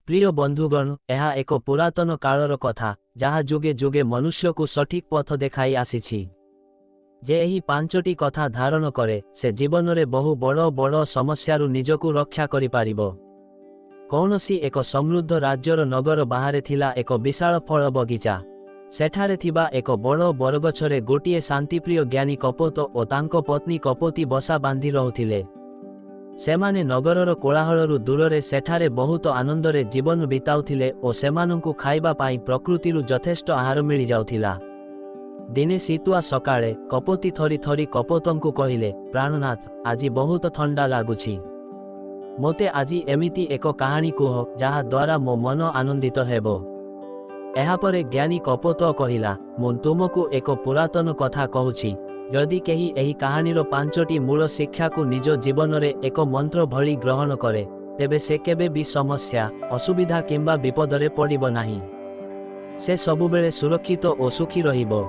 प्रिय बंधुगण, यह एक पुरातन कालर कथा जहाँ जुगे जुगे मनुष्य को सठिक पथ देखाई आसीछि। जे एही पांचटी कथा धारण करे से जीवन रे बहु बड़ बड़ समस्यारु निजकु रक्षा करि पारिबो। कौनसी एक समृद्ध राज्यर नगर बाहरे थिला एक विशाल फल बगीचा। सेठारे थिबा एक बड़ बरगछरे गोटिए शांतिप्रिय ज्ञानी कपोत और तांको पत्नी कपोती बसा बांधी रहुथिले। सेमाने नगरर कोलाहलरु दूरे सेठारे बहुत आनंदरे जीवन बिताउथिले और सेमानंकु खाइबा पाई प्रकृतिरु यथेष्ट आहार मिली जाउथिला। दिने शीतुआ सकाळे कपोती थरी थरी कपोतंकु कहिले, प्राणनाथ, आजी बहुत ठंडा लागुछि। मोते आजी एमिति एक कहानी कुह जहा द्वारा मो मन आनंदित हेबो। एहापरे ज्ञानी कपोत कहिला, मु तुमकु एक पुरातन कथा कहूछि। यदि केही एही कहानीर पांचटी मूल शिक्षा को निज जीवन रे एक मंत्र भली ग्रहण करे तेबे से केबे भी समस्या, असुविधा किंबा विपदरे पड़िबो नाही। से सबुबेले सुरक्षित और सुखी रहिबो।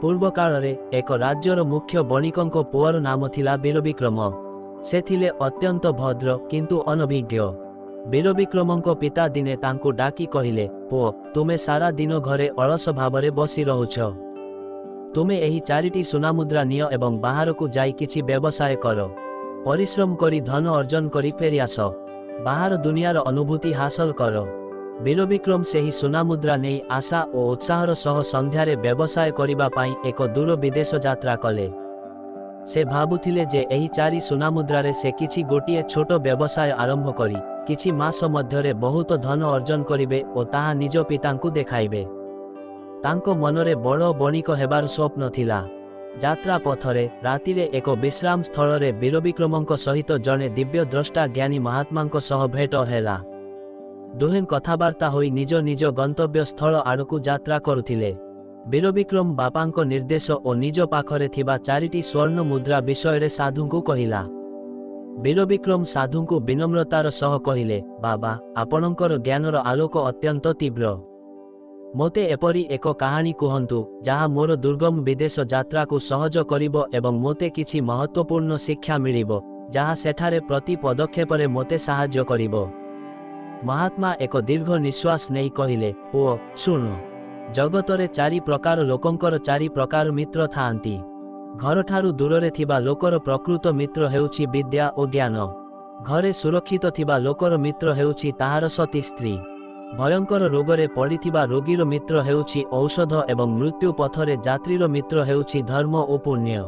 पूर्व काल रे एक राज्यर मुख्य बणिकंको पुअर नाम थिला वीरविक्रम। से थिले अत्यंत भद्र किंतु अनभिज्ञ। वीरविक्रमंको पिता दिने तांकु डाकी कहिले, पुओ, तुमे सारा दिन घरे अलस भावरे बसी रहुछ। तुमे एही चारिटी सुनामुद्रा नियो एवं बाहर को जाई किछि व्यवसाय करो। परिश्रम करी धन अर्जन करी फेरी आस। बाहर दुनियार अनुभूति हासिल करो। वीरविक्रम सेही सुनामुद्रा नेई आशा और उत्साहर सह संध्यारे व्यवसाय करिबा पाई एक दूर विदेश यात्रा कले। से भाबुथिले जे एही चारि सुनामुद्रारे से किछि गोटिए छोट व्यवसाय आरंभ करी किछि मास मध्यरे बहुत धन अर्जन करिबे और ताहा निज पितांकु देखाइबे। तांको मनरे बड़ बणिक हेबार स्वप्न थिला। यात्रा पथरे रातिरे एक विश्राम स्थल वीरविक्रमंक सहित जने दिव्य द्रष्टा ज्ञानी महात्मांक सह भेट हेला। दुहें कथबार्ता होई निज निज गंतव्य स्थल आड़कु यात्रा करुथिले। वीरविक्रम बापांक निर्देश और निज पाखरे थिबा चारिटी स्वर्ण मुद्रा विषय साधुंकु कहिला। वीरविक्रम साधुंकु विनम्रतार सह कहिले, बाबा, आपणकर ज्ञानर आलोक अत्यंत तीव्र। मोते एपरी एक कहानी कहंतु जहा मोर दुर्गम विदेश यात्रा को सहज करिबो एवं मोते किछि महत्वपूर्ण शिक्षा मिलिबो जहा सेठारे प्रति पदक्षेपरे मोते साहाय्य करिबो। महात्मा एक दीर्घ निश्वास नेई कहिले, पुओ, सुन, जगतरे चारि प्रकार लोकंकर चारि प्रकार मित्र थांती। घर ठारु दूररे थिबा लोकर प्रकृत मित्र हेउछि विद्या और ज्ञान। घरे सुरक्षित थिबा लोकर मित्र हेउछि ताहार सती स्त्री। भयंकर रोगरे पड़िथिबा रोगीर मित्र हेउछि औषध एवं मृत्यु पथरे यात्रीर मित्र हेउछि धर्म और पुण्य।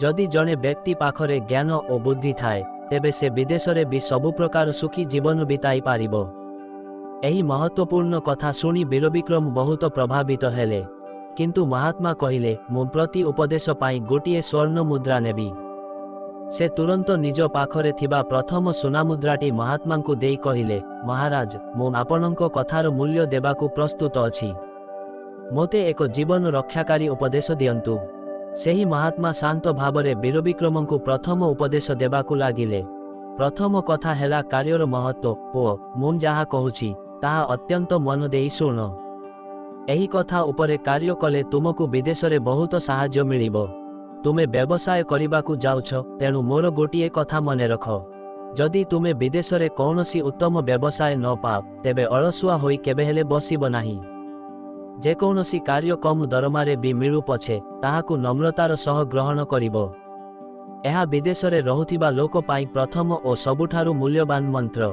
जदि जने व्यक्ति पाखरे ज्ञान और बुद्धि थाए तेबे से विदेशरे भी सबु प्रकार सुखी जीवन बिताई पारिबो। एही महत्वपूर्ण कथा सुनी वीरविक्रम बहुत प्रभावित हेले। किंतु महात्मा कहिले, मु प्रति उपदेश पाई गोटिए स्वर्ण मुद्रा नेबी। से तुरंत निज पाखरे थिबा प्रथम सुनामुद्राटी महात्मांकु देई कहिले, महाराज, मु आपणंक कथार मूल्य देबाकु प्रस्तुत अछि। मोते एक जीवन रक्षाकारी उपदेश दियंतु। सेही महात्मा शांत भावरे वीरविक्रमंकु प्रथम उपदेश देबाकु लागिले। प्रथम कथा हेला कार्यर महत्व। पुओ, मु जाहा कहूछि ताहा अत्यंत मन देई सुन। एही कथा उपरे कार्य कले तुमकु विदेशरे बहुत साहाय्य मिलिबो। तुमे व्यवसाय करिबाकु जाउछ, तेणु मोर गोटिए कथा मने रख। जदि तुमे विदेशरे कौनसी उत्तम व्यवसाय न पाओ तेबे अलसुआ होई केबे हेले बसिब नाही। जे कौनसी कार्य कम दरमारे भी मिलु पछे ताहाकु नम्रतार सह ग्रहण करिबो। एहा विदेशरे रहुथिबा लोक पाई प्रथम और सबुठारु मूल्यवान मंत्र।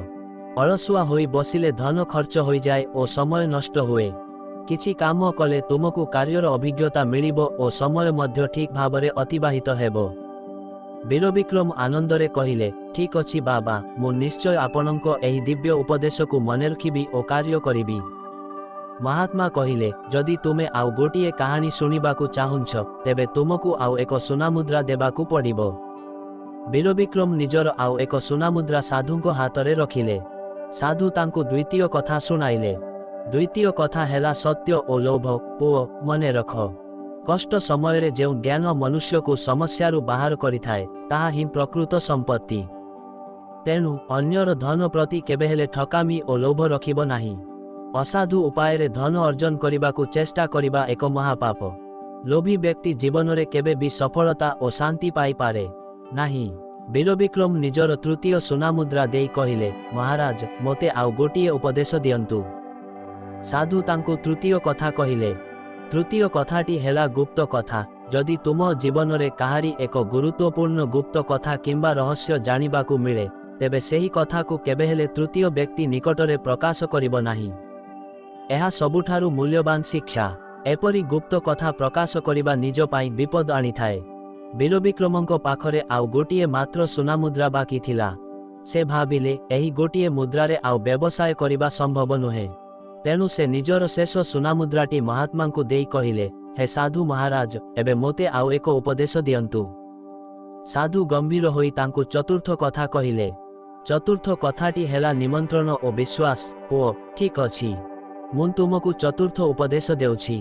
अलसुआ होई बसिले धन खर्च होई जाए और समय नष्ट हुए। किछि काम कले तुमकु कार्यर अभिज्ञता मिलिबो और समय मध्य ठीक भावरे अतिबाहित हेबो। वीरविक्रम आनंदरे कहिले, ठीक अछि बाबा, मु निश्चय आपणंक एही दिव्य उपदेशकु मने रखिबी और कार्य करिबी। महात्मा कहिले, जदि तुमे आउ गोटिए कहानी सुनिबाकु चाहुंछ तेबे तुमकु आउ एक सुनामुद्रा देबाकु पड़िबो। वीरविक्रम निजर आउ एक सुनामुद्रा साधुंको हातरे रखिले। साधु तांकु द्वितीय कथा सुनाइले। द्वितीय कथा हेला सत्य और लोभ। पुओ, मने रख, कष्ट समय रे जेउ ज्ञान मनुष्य को समस्यारु बाहर करिथाए ताहा ही प्रकृत संपत्ति। तेणु अन्यर धन प्रति केबे हेले ठकामी और लोभ रखिब नाही। असाधु उपाय रे धन अर्जन करिबाकु चेष्टा करिबा एक महापाप। लोभी व्यक्ति जीवन रे केबे भी सफलता और शांति पाई पारे नाही। ବୀରବିକ୍ରମ ନିଜର ତୃତୀୟ ସୁନାମୁଦ୍ରା ଦେଇ କହିଲେ, ମହାରାଜ, ମୋତେ ଆଉ ଗୋଟିଏ ଉପଦେଶ ଦିଅନ୍ତୁ। ସାଧୁ ତାଙ୍କୁ ତୃତୀୟ କଥା କହିଲେ। ତୃତୀୟ କଥାଟି ହେଲା ଗୁପ୍ତ କଥା। ଯଦି ତୁମ ଜୀବନରେ କାହାରି ଏକ ଗୁରୁତ୍ୱପୂର୍ଣ୍ଣ ଗୁପ୍ତ କଥା କିମ୍ବା ରହସ୍ୟ ଜାଣିବାକୁ ମିଳେ, ତେବେ ସେହି କଥାକୁ କେବେହେଲେ ତୃତୀୟ ବ୍ୟକ୍ତି ନିକଟରେ ପ୍ରକାଶ କରିବ ନାହିଁ। ଏହା ସବୁଠାରୁ ମୂଲ୍ୟବାନ ଶିକ୍ଷା। ଏପରି ଗୁପ୍ତ କଥା ପ୍ରକାଶ କରିବା ନିଜ ପାଇଁ ବିପଦ ଆଣିଥାଏ। ବୀରବିକ୍ରମଙ୍କ ପାଖରେ ଆଉ ଗୋଟିଏ ମାତ୍ର ସୁନାମୁଦ୍ରା ବାକି ଥିଲା। ସେ ଭାବିଲେ, ଏହି ଗୋଟିଏ ମୁଦ୍ରାରେ ଆଉ ବ୍ୟବସାୟ କରିବା ସମ୍ଭବ ନୁହେଁ। ତେଣୁ ସେ ନିଜର ଶେଷ ସୁନାମୁଦ୍ରାଟି ମହାତ୍ମାଙ୍କୁ ଦେଇ କହିଲେ, ହେ ସାଧୁ ମହାରାଜ, ଏବେ ମୋତେ ଆଉ ଏକ ଉପଦେଶ ଦିଅନ୍ତୁ। ସାଧୁ ଗମ୍ଭୀର ହୋଇ ତାଙ୍କୁ ଚତୁର୍ଥ କଥା କହିଲେ। ଚତୁର୍ଥ କଥାଟି ହେଲା ନିମନ୍ତ୍ରଣ ଓ ବିଶ୍ୱାସ। ଓ ଠିକ୍ ଅଛି, ମୁଁ ତୁମକୁ ଚତୁର୍ଥ ଉପଦେଶ ଦେଉଛି।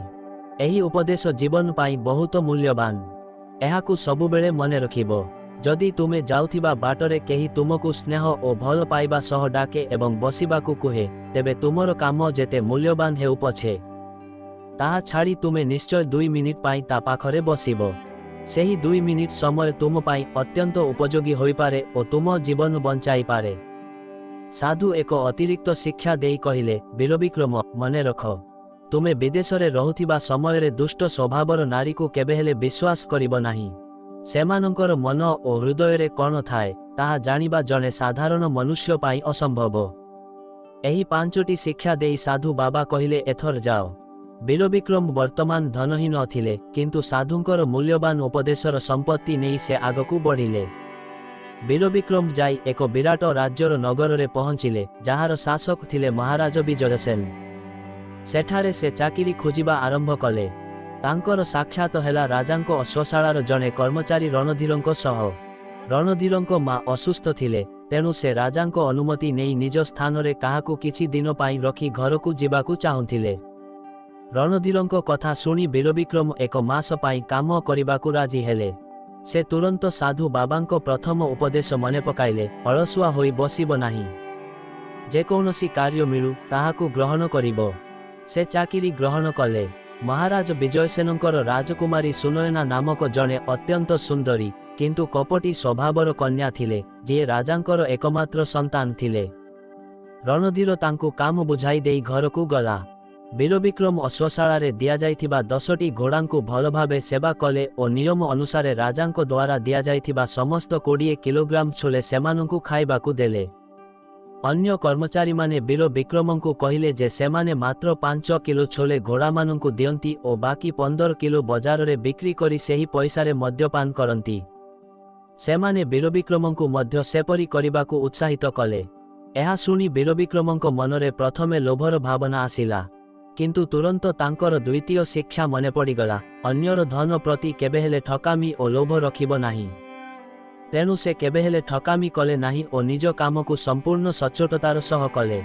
ଏହି ଉପଦେଶ ଜୀବନ ପାଇଁ ବହୁତ ମୂଲ୍ୟବାନ। ଏହାକୁ ସବୁବେଳେ ମନେ ରଖିବ। ଯଦି ତୁମେ ଯାଉଥିବା ବାଟରେ କେହି ତୁମକୁ ସ୍ନେହ ଓ ଭଲ ପାଇବା ସହ ଡାକେ ଏବଂ ବସିବାକୁ କୁହେ, ତେବେ ତୁମର କାମ ଯେତେ ମୂଲ୍ୟବାନ ହେଉ ପଛେ, ତାହା ଛାଡ଼ି ତୁମେ ନିଶ୍ଚୟ 2 ମିନିଟ୍ ପାଇଁ ତା ପାଖରେ ବସିବ। ସେହି 2 ମିନିଟ୍ ସମୟ ତୁମ ପାଇଁ ଅତ୍ୟନ୍ତ ଉପଯୋଗୀ ହୋଇପାରେ ଓ ତୁମ ଜୀବନ ବଞ୍ଚାଇପାରେ। ସାଧୁ ଏକ ଅତିରିକ୍ତ ଶିକ୍ଷା ଦେଇ କହିଲେ, ବୀରବିକ୍ରମ, ମନେ ରଖ, ତୁମେ ବିଦେଶରେ ରହୁଥିବା ସମୟରେ ଦୁଷ୍ଟ ସ୍ୱଭାବର ନାରୀକୁ କେବେହେଲେ ବିଶ୍ୱାସ କରିବ ନାହିଁ। ସେମାନଙ୍କର ମନ ଓ ହୃଦୟରେ କ'ଣ ଥାଏ, ତାହା ଜାଣିବା ଜଣେ ସାଧାରଣ ମନୁଷ୍ୟ ପାଇଁ ଅସମ୍ଭବ। ଏହି 5ଟି ଶିକ୍ଷା ଦେଇ ସାଧୁ ବାବା କହିଲେ, ଏଥର ଯାଅ। ବୀରବିକ୍ରମ ବର୍ତ୍ତମାନ ଧନହୀନ ଥିଲେ, କିନ୍ତୁ ସାଧୁଙ୍କର ମୂଲ୍ୟବାନ ଉପଦେଶର ସମ୍ପତ୍ତି ନେଇ ସେ ଆଗକୁ ବଢ଼ିଲେ। ବୀରବିକ୍ରମ ଯାଇ ଏକ ବିରାଟ ରାଜ୍ୟର ନଗରରେ ପହଞ୍ଚିଲେ, ଯାହାର ଶାସକ ଥିଲେ ମହାରାଜ ବିଜୟସେନ। ସେଠାରେ ସେ ଚାକିରି ଖୋଜିବା ଆରମ୍ଭ କଲେ। ତାଙ୍କର ସାକ୍ଷାତ ହେଲା ରାଜାଙ୍କ ଅଶ୍ୱଶାଳାର ଜଣେ କର୍ମଚାରୀ ରଣଧୀରଙ୍କ ସହ। ରଣଧୀରଙ୍କ ମା ଅସୁସ୍ଥ ଥିଲେ, ତେଣୁ ସେ ରାଜାଙ୍କ ଅନୁମତି ନେଇ ନିଜ ସ୍ଥାନରେ କାହାକୁ କିଛି ଦିନ ପାଇଁ ରଖି ଘରକୁ ଯିବାକୁ ଚାହୁଁଥିଲେ। ରଣଧୀରଙ୍କ କଥା ଶୁଣି ବୀରବିକ୍ରମ 1 ମାସ ପାଇଁ କାମ କରିବାକୁ ରାଜି ହେଲେ। ସେ ତୁରନ୍ତ ସାଧୁ ବାବାଙ୍କ ପ୍ରଥମ ଉପଦେଶ ମନେ ପକାଇଲେ, ଅଳସୁଆ ହୋଇ ବସିବ ନାହିଁ। ଯେକୌଣସି କାର୍ଯ୍ୟ ମିଳୁ, ତାହାକୁ ଗ୍ରହଣ କରିବ। ସେ ଚାକିରି ଗ୍ରହଣ କଲେ। ମହାରାଜ ବିଜୟସେନଙ୍କର ରାଜକୁମାରୀ ସୁନୟନା ନାମକ ଜଣେ ଅତ୍ୟନ୍ତ ସୁନ୍ଦରୀ କିନ୍ତୁ କପଟୀ ସ୍ୱଭାବର କନ୍ୟା ଥିଲେ, ଯିଏ ରାଜାଙ୍କର ଏକମାତ୍ର ସନ୍ତାନ ଥିଲେ। ରଣଧୀର ତାଙ୍କୁ କାମ ବୁଝାଇ ଦେଇ ଘରକୁ ଗଲା। ବୀରବିକ୍ରମ ଅଶ୍ୱଶାଳାରେ ଦିଆଯାଇଥିବା 10ଟି ଘୋଡ଼ାଙ୍କୁ ଭଲ ଭାବେ ସେବା କଲେ ଓ ନିୟମ ଅନୁସାରେ ରାଜାଙ୍କ ଦ୍ୱାରା ଦିଆଯାଇଥିବା ସମସ୍ତ 20 କିଲୋଗ୍ରାମ ଛୋଲେ ସେମାନଙ୍କୁ ଖାଇବାକୁ ଦେଲେ। ଅନ୍ୟ କର୍ମଚାରୀମାନେ ବୀରବିକ୍ରମଙ୍କୁ କହିଲେ ଯେ ସେମାନେ ମାତ୍ର 5 କିଲୋ ଛୋଲେ ଘୋଡ଼ାମାନଙ୍କୁ ଦିଅନ୍ତି ଓ ବାକି 15 କିଲୋ ବଜାରରେ ବିକ୍ରି କରି ସେହି ପଇସାରେ ମଦ୍ୟପାନ କରନ୍ତି। ସେମାନେ ବୀରବିକ୍ରମଙ୍କୁ ମଧ୍ୟ ସେପରି କରିବାକୁ ଉତ୍ସାହିତ କଲେ। ଏହା ଶୁଣି ବୀରବିକ୍ରମଙ୍କ ମନରେ ପ୍ରଥମେ ଲୋଭର ଭାବନା ଆସିଲା, କିନ୍ତୁ ତୁରନ୍ତ ତାଙ୍କର ଦ୍ୱିତୀୟ ଶିକ୍ଷା ମନେ ପଡ଼ିଗଲା, ଅନ୍ୟର ଧନ ପ୍ରତି କେବେହେଲେ ଠକାମି ଓ ଲୋଭ ରଖିବ ନାହିଁ। ତେଣୁ ସେ କେବେହେଲେ ଠକାମି କଲେ ନାହିଁ ଓ ନିଜ କାମକୁ ସମ୍ପୂର୍ଣ୍ଣ ସଚ୍ଚୋଟତାର ସହ କଲେ।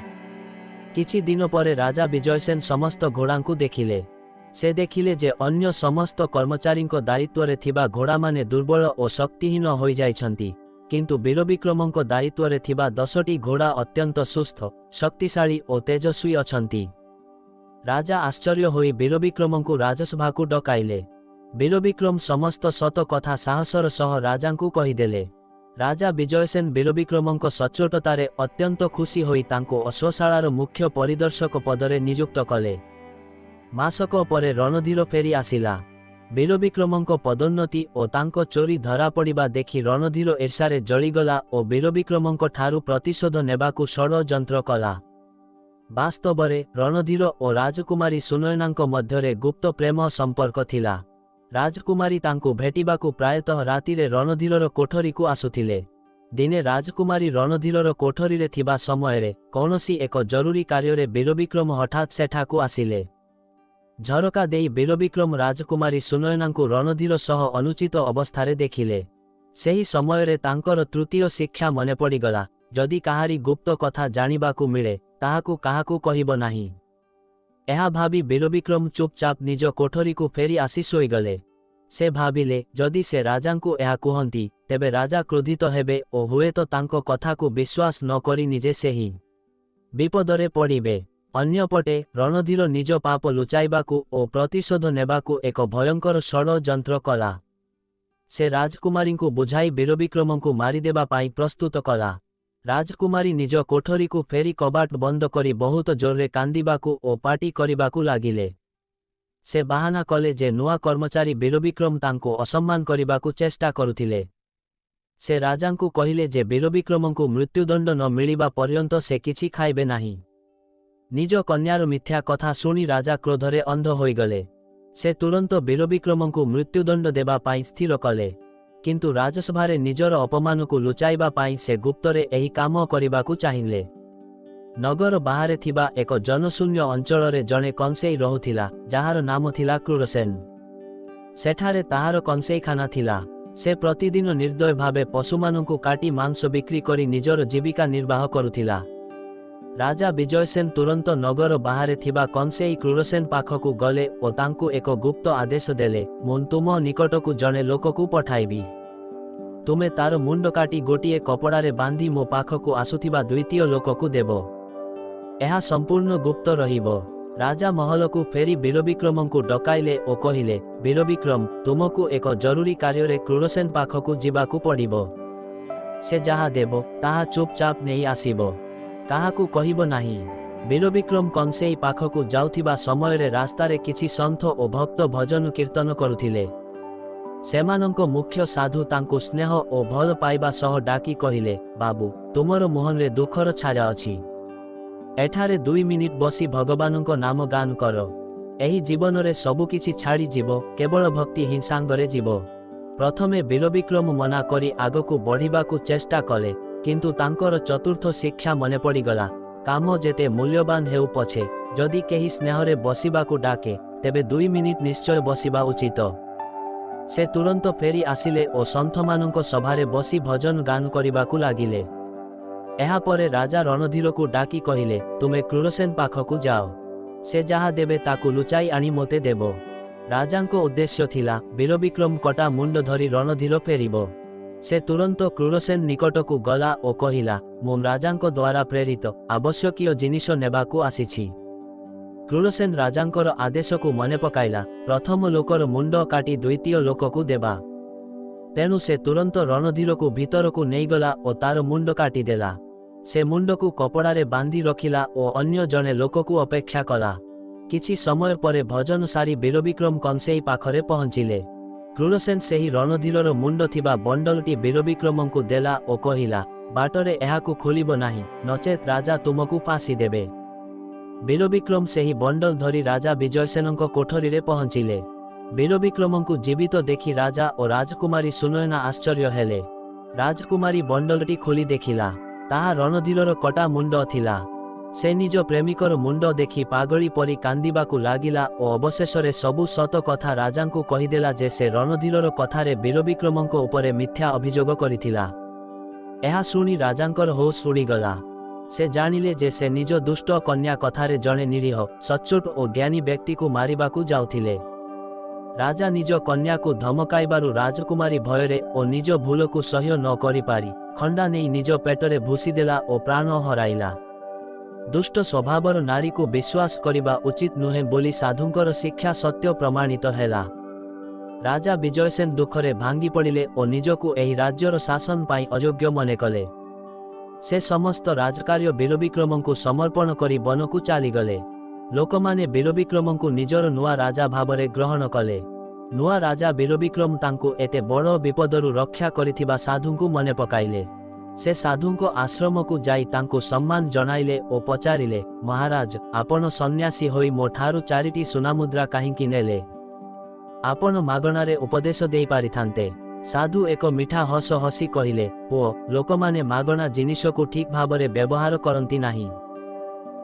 କିଛି ଦିନ ପରେ ରାଜା ବିଜୟସେନ ସମସ୍ତ ଘୋଡ଼ାଙ୍କୁ ଦେଖିଲେ। ସେ ଦେଖିଲେ ଯେ ଅନ୍ୟ ସମସ୍ତ କର୍ମଚାରୀଙ୍କ ଦାୟିତ୍ୱରେ ଥିବା ଘୋଡ଼ାମାନେ ଦୁର୍ବଳ ଓ ଶକ୍ତିହୀନ ହୋଇଯାଇଛନ୍ତି, କିନ୍ତୁ ବୀରବିକ୍ରମଙ୍କ ଦାୟିତ୍ୱରେ ଥିବା 10ଟି ଘୋଡ଼ା ଅତ୍ୟନ୍ତ ସୁସ୍ଥ, ଶକ୍ତିଶାଳୀ ଓ ତେଜସ୍ୱୀ ଅଛନ୍ତି। ରାଜା ଆଶ୍ଚର୍ଯ୍ୟ ହୋଇ ବୀରବିକ୍ରମଙ୍କୁ ରାଜସଭାକୁ ଡକାଇଲେ। ବୀରବିକ୍ରମ ସମସ୍ତ ସତ କଥା ସାହସର ସହ ରାଜାଙ୍କୁ କହିଦେଲେ। ରାଜା ବିଜୟସେନ ବୀରବିକ୍ରମଙ୍କ ସଚ୍ଚୋଟତାରେ ଅତ୍ୟନ୍ତ ଖୁସି ହୋଇ ତାଙ୍କୁ ଅଶ୍ୱଶାଳାର ମୁଖ୍ୟ ପରିଦର୍ଶକ ପଦରେ ନିଯୁକ୍ତ କଲେ। ମାସକ ପରେ ରଣଧୀର ଫେରି ଆସିଲା। ବୀରବିକ୍ରମଙ୍କ ପଦୋନ୍ନତି ଓ ତାଙ୍କ ଚୋରି ଧରାପଡ଼ିବା ଦେଖି ରଣଧୀର ଈର୍ଷାରେ ଜଳିଗଲା ଓ ବୀରବିକ୍ରମଙ୍କ ଠାରୁ ପ୍ରତିଶୋଧ ନେବାକୁ ଷଡ଼ଯନ୍ତ୍ର କଲା। ବାସ୍ତବରେ ରଣଧୀର ଓ ରାଜକୁମାରୀ ସୁନୟନାଙ୍କ ମଧ୍ୟରେ ଗୁପ୍ତ ପ୍ରେମ ସମ୍ପର୍କ ଥିଲା। ରାଜକୁମାରୀ ତାଙ୍କୁ ଭେଟିବାକୁ ପ୍ରାୟତଃ ରାତିରେ ରଣଧୀରର କୋଠରୀକୁ ଆସୁଥିଲେ। ଦିନେ ରାଜକୁମାରୀ ରଣଧୀରର କୋଠରୀରେ ଥିବା ସମୟରେ କୌଣସି ଏକ ଜରୁରୀ କାର୍ଯ୍ୟରେ ବୀରବିକ୍ରମ ହଠାତ୍ ସେଠାକୁ ଆସିଲେ। ଝରକା ଦେଇ ବୀରବିକ୍ରମ ରାଜକୁମାରୀ ସୁନୟନାଙ୍କୁ ରଣଧୀର ସହ ଅନୁଚିତ ଅବସ୍ଥାରେ ଦେଖିଲେ। ସେହି ସମୟରେ ତାଙ୍କର ତୃତୀୟ ଶିକ୍ଷା ମନେ ପଡ଼ିଗଲା, ଯଦି କାହାରି ଗୁପ୍ତ କଥା ଜାଣିବାକୁ ମିଳେ, ତାହାକୁ କାହାକୁ କହିବ ନାହିଁ। ଏହା ଭାବି ବୀରବିକ୍ରମ ଚୁପଚାପ ନିଜ କୋଠରୀକୁ ଫେରି ଆସି ଶୋଇଗଲେ। ସେ ଭାବିଲେ, ଯଦି ସେ ରାଜାଙ୍କୁ ଏହା କୁହନ୍ତି, ତେବେ ରାଜା କ୍ରୋଧିତ ହେବେ ଓ ହୁଏତ ତାଙ୍କ କଥାକୁ ବିଶ୍ୱାସ ନ କରି ନିଜେ ସେହି ବିପଦରେ ପଡ଼ିବେ। ଅନ୍ୟପଟେ ରଣଧୀର ନିଜ ପାପ ଲୁଚାଇବାକୁ ଓ ପ୍ରତିଶୋଧ ନେବାକୁ ଏକ ଭୟଙ୍କର ଷଡ଼ଯନ୍ତ୍ର କଲା। से राजकुमारी को बुझाई वीरविक्रम को मारिदेबा पाई प्रस्तुत कला। राजकुमारी निज कोठरी को फेरी कबाट बंद करी बहुत जोरे कांदिबाकू ओ पार्टी करिबाकू लागिले। से बाहाना कले जे नुआ कर्मचारी वीरविक्रम तांको असम्मान करिबाकू चेष्टा करुथिले। से राजांकू कहिले जे वीरविक्रम को मृत्युदंड न मिलिबा पर्यंत से किछि खाइबे नाही। निज कन्यार मिथ्या कथा शुणी राजा क्रोधरे अंध होइगले। से तुरंत वीरविक्रम को मृत्युदंड देबा पाई स्थिर कले। किंतु राजसभारे निजर अपमान को लुचाइबा पाई से गुप्तरे एही काम करिबाकू चाहिले। नगर बाहरे थिबा एक जनशून्य अंचलरे जणे कंसेई रहुथिला, जाहार नाम थिला क्रूरसेन। सेठारे ताहार कंसेईखाना थिला। से प्रतिदिन निर्दय भावे पशुमानंकु काटी मांस बिक्री करी निजर जीविका निर्वाह करुथिला। राजा विजयसेन तुरंत नगर बाहरे थिबा कंसेई क्रूरसेन पाखकू गले ओ तांकू एक गुप्त आदेश देले, मु तुम निकटकू जणे लोककू पठाइबी। तुमे तार मुंड काटी गोटिए कपड़ारे बांधी मो पाखकू आसुथिबा द्वितीय लोककू देबो। एहा संपूर्ण गुप्त रहिबो। राजा महलकू फेरी वीरविक्रमंकू डकाइले ओ कहिले, वीरविक्रम, तुमकू एक जरूरी कार्यरे क्रूरसेन पाखकू जिबाकू पड़िबो। से जहा देबो ताहा चुपचाप नेई आसीबो, काहाकू कहिबो नाही। वीरविक्रम कंसेई पाखकू जाउथिबा समयरे रास्तारे किछि सन्थ ओ भक्त भजन कीर्तन करुथिले। सेमानंको मुख्य साधु तांकू स्नेह ओ भल पाइबा सह डाकी कहिले, बाबू, तुमर मुहनरे दुखर छाया अछि। एठारे 2 मिनिट बसी भगवानंको नाम गान करो। एही जीवनरे सबु किछि छाड़ी जीवो, केवल भक्ति ही सांगरे जीवो। प्रथमे वीरविक्रम मना करी आगकू बढ़िबाकू चेष्टा कले, किंतु तांकर चतुर्थ शिक्षा मने पड़ीगला, काम जेते मूल्यवान हेउ पछे, जदि केही स्नेहरे बसिबाकू डाके तेबे 2 मिनिट निश्चय बसिबा उचित। से तुरंत फेरी आसिले ओ सन्थमानंको सभारे बसी भजन गान करिबाकू लागिले। एहा परे राजा रणधीरकू डाकी कहिले, तुमे क्रूरसेन पाखकू जाओ। से जहा देबे ताकू लुचाई आनी मोते देबो। राजांको उद्देश्य थिला वीरविक्रम कटा मुंड धरी रणधीर फेरिबो। से तुरंत क्रूरसेन निकटकू गला ओ कहिला, मु राजांको द्वारा प्रेरित आवश्यकीय जिनिष नेबाकू आसीछि। क्रूरसेन राजांकर आदेशकू मने पकाइला, प्रथम लोकर मुंड काटी द्वितीय लोककू देबा। तेणु से तुरंत रणधीरकू भीतरकू नेइगला ओ तार मुंड काटी देला। से मुंडकू कपड़ारे बांधी रखिला ओ अन्य जणे लोककू अपेक्षा कला। किछि समय परे भजन सारी वीरविक्रम कंसेई पाखरे पहुंचिले। क्रूरसेन सेही रणधीरर मुंड थिबा बंडलटी वीरविक्रमंकू देला ओ कहिला, बाटरे एहाकू खोलिबो नाही, नचेत राजा तुमकू फांसी देबे। वीरविक्रम सेही बंडल धरी राजा विजयसेनंक कोठरीरे पहुंचिले। वीरविक्रमंकू जीवित देखि राजा और राजकुमारी सुनयना आश्चर्य हेले। राजकुमारी बंडलटी खोली देखिला, ताहा रणधीरर कटा मुंड थिला। से निज प्रेमिकर मुंड देखि पागली परी कांदिबाकू लागिला ओ अवशेषरे सबु सत कथा राजांकू कहिदेला जे से रणधीरर कथारे वीरविक्रमंक उपरे मिथ्या अभियोग करिथिला। एहा शुणी राजांकर होश उड़ीगला। से जानिले जे से निज दुष्ट कन्या कथारे जणे निरीह, सच्चोट ओ ज्ञानी व्यक्ति को मारिबाकू जाउथिले। राजा निज कन्या को धमकाइबारु राजकुमारी भयरे ओ निज भूलकू सह्य न करि पारि खंडा नेई निज पेटरे भूसीदेला ओ प्राण हराइला। दुष्ट स्वभावर नारी को विश्वास करिबा उचित नुहे बोली साधुंकर शिक्षा सत्य प्रमाणित हेला। राजा विजयसेन दुखरे भांगी पड़िले ओ निजकू एही राज्यर शासन पाई अयोग्य मने कले। से समस्त राजकार्य वीरविक्रमंकू समर्पण करी बनकू चालीगले। लोकमाने वीरविक्रमंकू निजर नुआ राजा भावरे ग्रहण कले। नुआ राजा वीरविक्रम तांकू एते बड़ विपदरु रक्षा करिथिबा साधुंकू मने पकाइले। से साधुंको आश्रमकू जाई तांकू सम्मान जनाइले ओ पचारिले, महाराज, आपण सन्यासी होई मो ठारू 4टी सुनामुद्रा काहींकी नेले? आपण मागणारे उपदेश देई पारिथान्ते। साधु एक मिठा हस हसी कहिले, पुओ, लोकमाने मागणा जिनिषकू ठीक भावरे व्यवहार करंती नाही।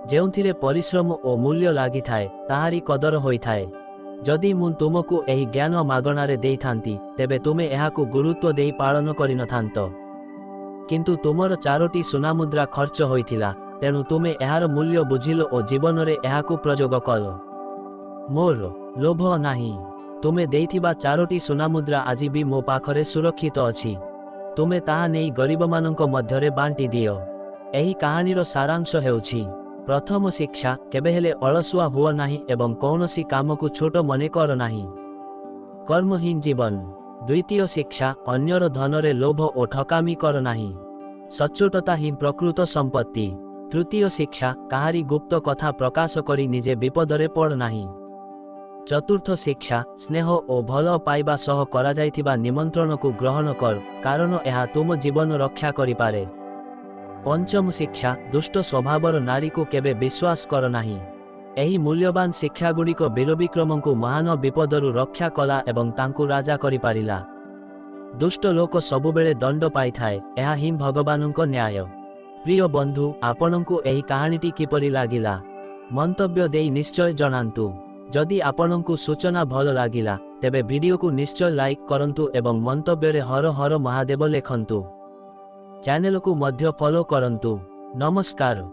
जेउंथिरे परिश्रम ओ मूल्य लागि थाए ताहारी कदर होई थाए। जदि मु तुमकू एही ज्ञान मागणारे देई थांती तेबे तुमे एहाकू गुरुत्व देई पालन करिनथांत। किंतु तुमर 4टी सुनामुद्रा खर्च होइथिला, तेणु तुमे एहार मूल्य बुझिलो ओ जीवनरे एहाकू प्रयोग कलो। मोर लोभ नाही। तुमे देइथिबा 4टी सुनामुद्रा आजि भी मो पाखरे सुरक्षित अछि। तुमे ताहा नेई गरीबमानंक मध्यरे बांटी दियो। एही कहानीर सारांश हेउछि, प्रथम शिक्षा, केबे हेले अलसुआ हुओ नाही एवं कौनसी कामकू छोट मने कर नाही। कर्महीन जीवन। द्वितीय शिक्षा अन्यर धनरे लोभ ओ ठकामी कर नाही। सच्चोटता ही प्रकृत संपत्ति। तृतीय शिक्षा काहारी गुप्त कथा प्रकाश करी निजे विपदरे पड़ नाही। चतुर्थ शिक्षा स्नेह और भल पाइबा सह करा जाइथिबा निमंत्रण को ग्रहण कर, कारण यह तुम जीवन रक्षा करिपारे। पंचम शिक्षा दुष्ट स्वभावर नारी को केबे विश्वास कर नाही। एही मूल्यवान शिक्षा गुड़िक वीर विक्रम को महान विपदरु रक्षा कला एवं तांकु राजा करि पारिला। दुष्ट लोक सबुबेले दंड पाई थाए, यह ही भगवानक न्याय। प्रिय बंधु, आपनकु एही कहानीटी किपरि लागिला मंतव्य देई निश्चय जणांतु। जदि आपनकु सूचना भल लागिला तेबे वीडियो को निश्चय लाइक करंतु एवं मंतव्य रे हर हर महादेव लेखंतु। चैनल को मध्य फॉलो करंतु। नमस्कार।